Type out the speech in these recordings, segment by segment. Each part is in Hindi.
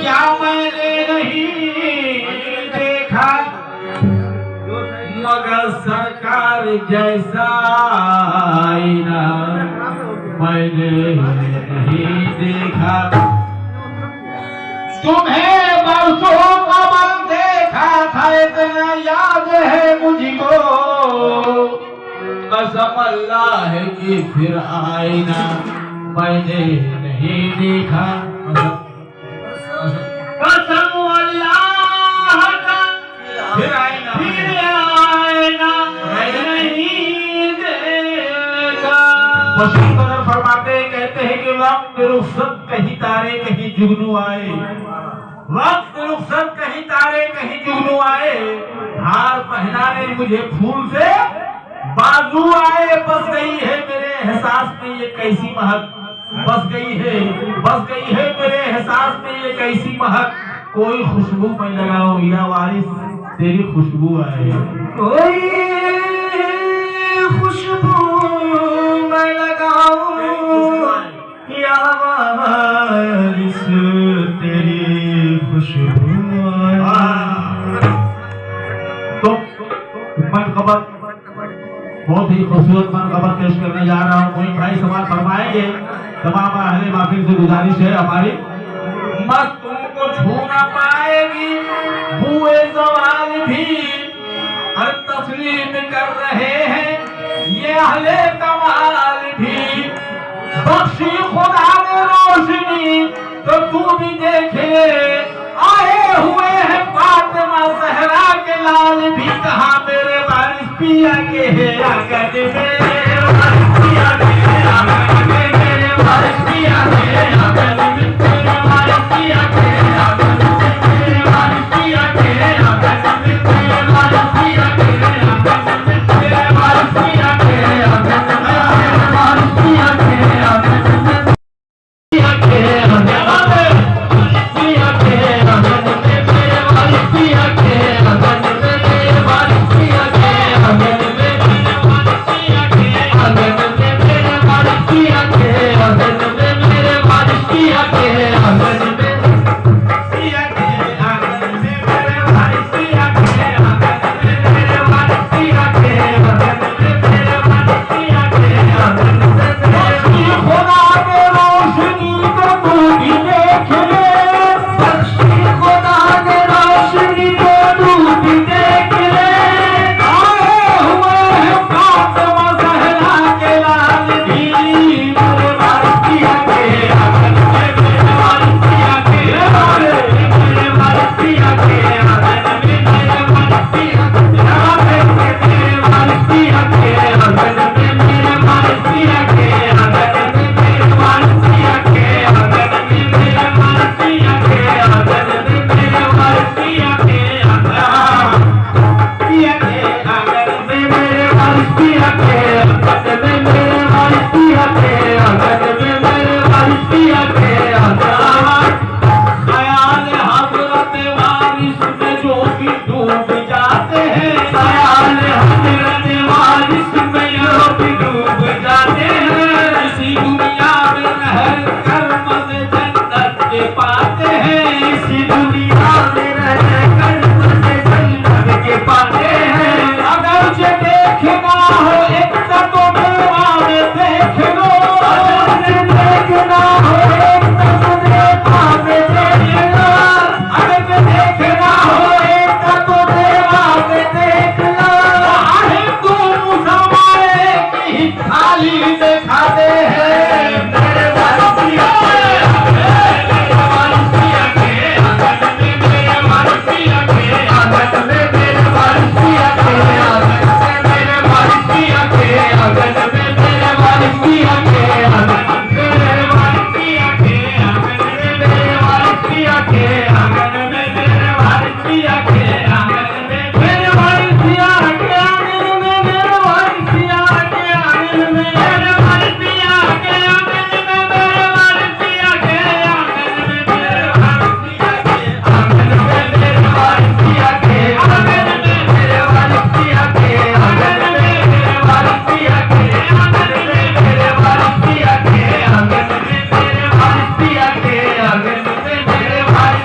क्या मैंने नहीं देखा मगर सरकार जैसा आईना मैंने नहीं देखा। तुम्हें बरसों कबल देखा था इतना याद है मुझको, कसम अल्लाह की फिर आईना मैंने नहीं देखा। कसम अल्लाह का फिर आईना नहीं देखा। वसीम फरमाते कहते हैं कि वक्त रुखसत कहीं तारे कहीं जुगनू आए, वक्त रुखसत कहीं तारे कहीं जुगनू आए, हार पहनाने मुझे फूल से बाजू आए। बस गई है मेरे एहसास में ये कैसी महक, बस गई है मेरे एहसास में ये कैसी महक। कोई खुशबू मैं लगाऊं या वारिस तेरी खुशबू आए, कोई खुशबू मैं लगाऊं या वारिस तेरी खुशबू आए। तो मनक़बत बहुत ही खूबसूरत मनक़बत पेश करने जा रहा हूँ। कोई भाई सवाल फरमाएंगे। तमाम अहले महफिल से गुजारिश है हमारी, मत तुमको छू ना पाएगी हुए सवाल भी, हर तस्लीम कर रहे हैं ये अहले कमाल भी। बख्शी खुदा ने रोशनी तो तू भी देखे, आए हुए हैं फातिमा सहरा के लाल भी। कहा मेरे वारिस पिया के है आंगन में, वारिस पिया के आंगन में, मेरे वारिस पिया के आंगन में, मेरे वारिस पिया के आंगन में, मेरे वारिस पिया के आंगन में, मेरे वारिस पिया के आंगन में, मेरे वारिस पिया के आंगन में, मेरे वारिस पिया के आंगन में, पिया के आंगन में, पिया के आंगन में, मेरे वारिस पिया के आंगन में, मेरे वारिस पिया के आंगन में, मेरे वारिस पिया के आंगन में, मेरे वारिस पिया के आंगन में, मेरे वारिस पिया के आंगन में, पिया के आंगन में, मेरे वारिस पिया के आंगन में, मेरे वारिस पिया के आंगन में, मेरे वारिस पिया के आंगन में। बख्शी खुदा ने रोशनी को तू भी देख ले, बख्शी खुदा ने रोशनी को तू भी देख ले, आए हुए हैं फातिमा ज़हरा के लाल भी। मेरे वारिस पिया के आंगन में, मेरे वारिस पिया के आंगन में, मेरे वारिस पिया के आंगन में, मेरे वारिस पिया के आंगन में, मेरे वारिस पिया के आंगन में, मेरे वारिस पिया के आंगन में, मेरे वारिस पिया के आंगन में, मेरे वारिस पिया के आंगन में, मेरे वारिस पिया के आंगन पिया के आंगन में, मेरे वारिस पिया के आंगन में, मेरे वारिस पिया के आंगन में, मेरे वारिस पिया के आंगन। ख्याल हज़रत वारिस में जो भी डूब जाते हैं, ख्याल हज़रत वारिस में जो भी डूब जाते हैं, इसी दुनिया में रह कर मज़े जन्नत के पाते हैं, इसी दुनिया में रह कर मज़े जन्नत के पाते हैं। अगर जे देखना हो एक तो मेवा में देख लो, अगर जे देखना हो एक तो मेवा में देख लो, अगर जे देखना हो एक तो मेवा में देख लो। आहे दोनों समाए की थाली दिखाते हैं, मेरे वारिस पिया के मेरे वारिस पिया के आंगन में, मेरे वारिस पिया के आंगन में, मेरे वारिस पिया के आंगन में, मेरे वारिस पिया के आंगन में, मेरे वारिस पिया के आंगन में, मेरे वारिस पिया के आंगन में, मेरे वारिस पिया के आंगन में, मेरे वारिस पिया के आंगन में, मेरे वारिस पिया के आंगन में, मेरे वारिस पिया के आंगन में, मेरे वारिस पिया के आंगन में, मेरे वारिस पिया के आंगन में, मेरे वारिस पिया के आंगन में, मेरे वारिस पिया के आंगन में, मेरे वारिस पिया के आंगन में, मेरे वारिस पिया के आंगन में, मेरे वारिस पिया के आंगन में, मेरे वारिस पिया के आंगन में, मेरे वारिस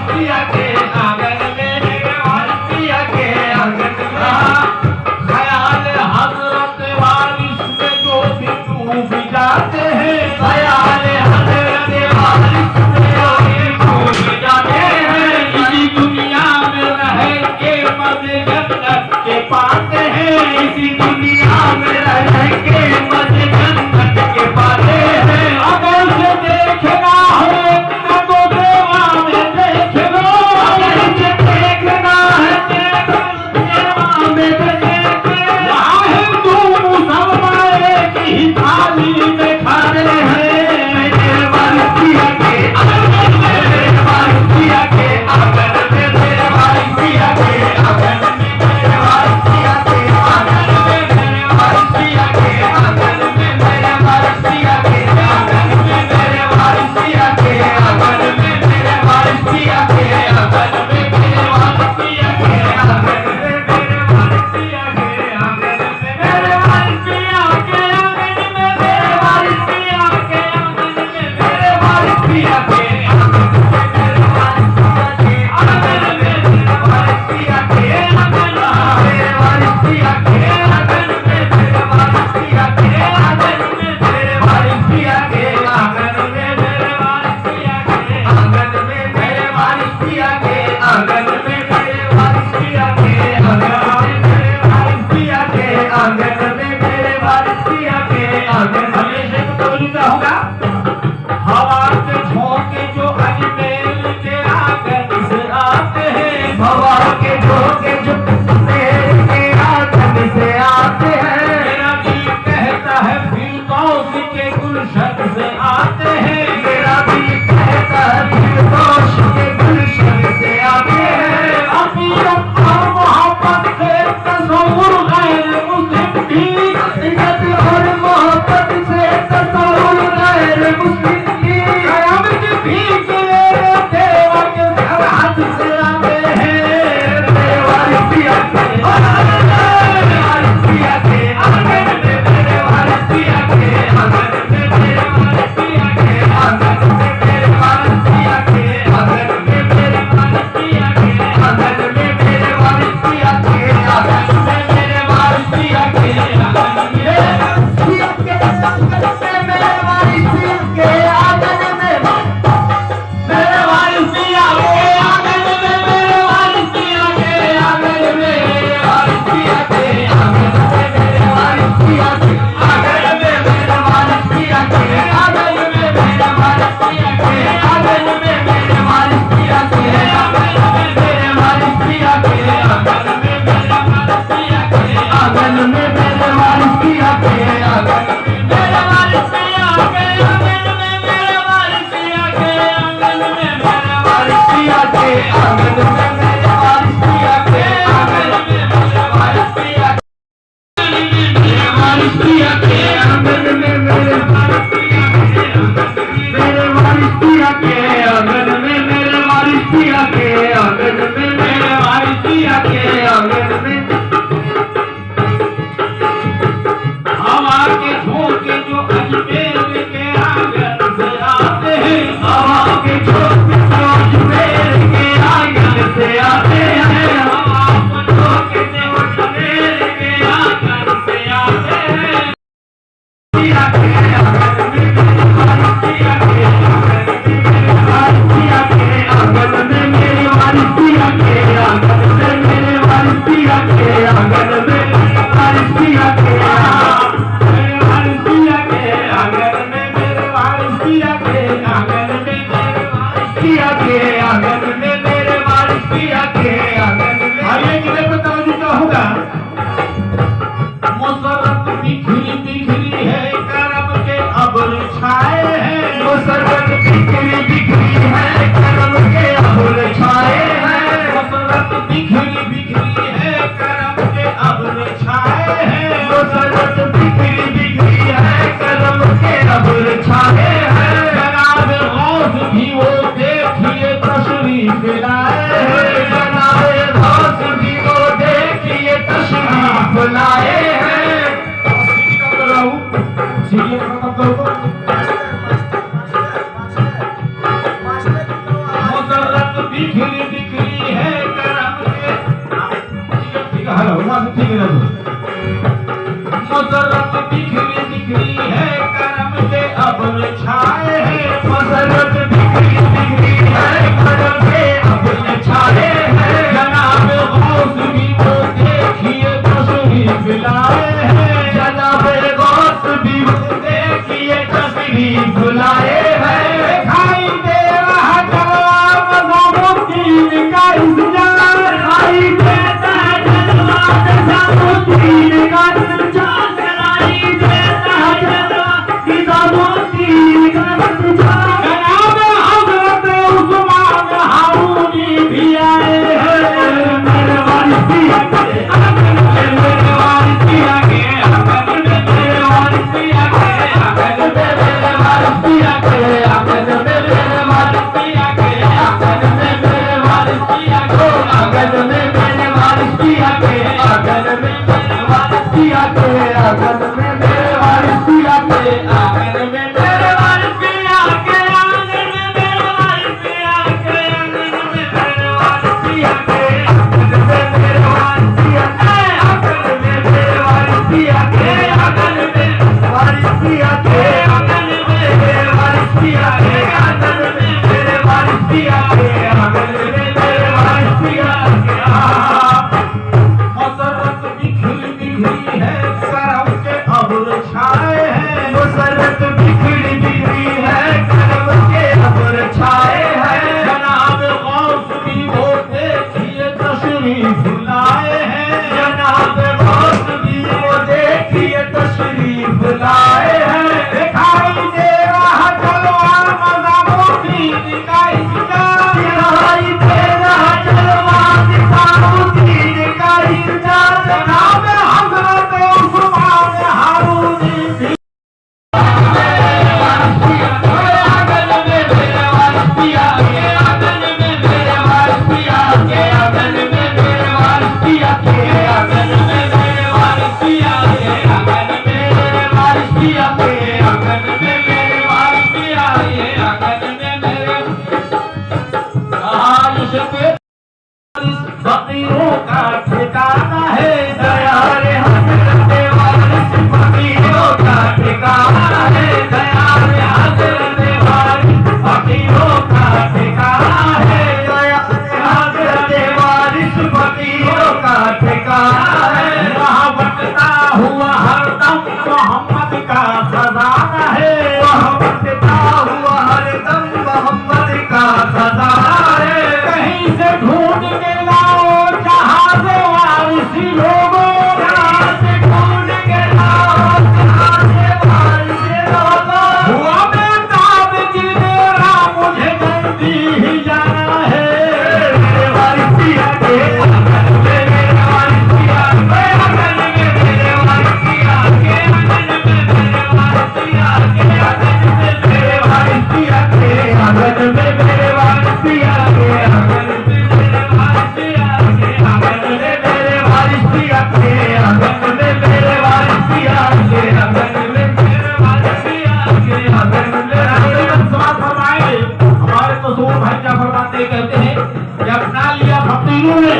भाई जाफर बातें कहते हैं कि अपना लिया फकीरों ने,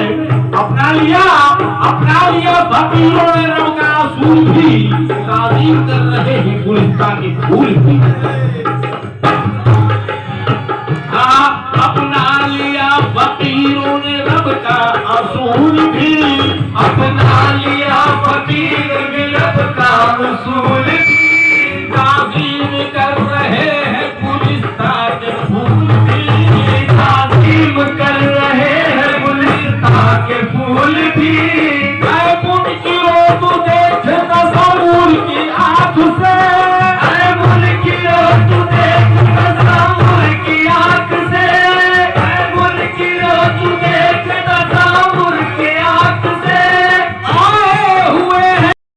अपना लिया फकीरों ने रब का असूल भी, ताज़ीम कर रहे हैं गुलिस्तान के फूल भी। अपना लिया फकीरों ने रब का असूल भी, अपना लिया फकीर ने रब का असूल भी, ताज़ीम कर रहे हैं गुलिस्तान के फूल भी, ताज़ीम कर रहे हैं गुलिस्तान के फूल भी।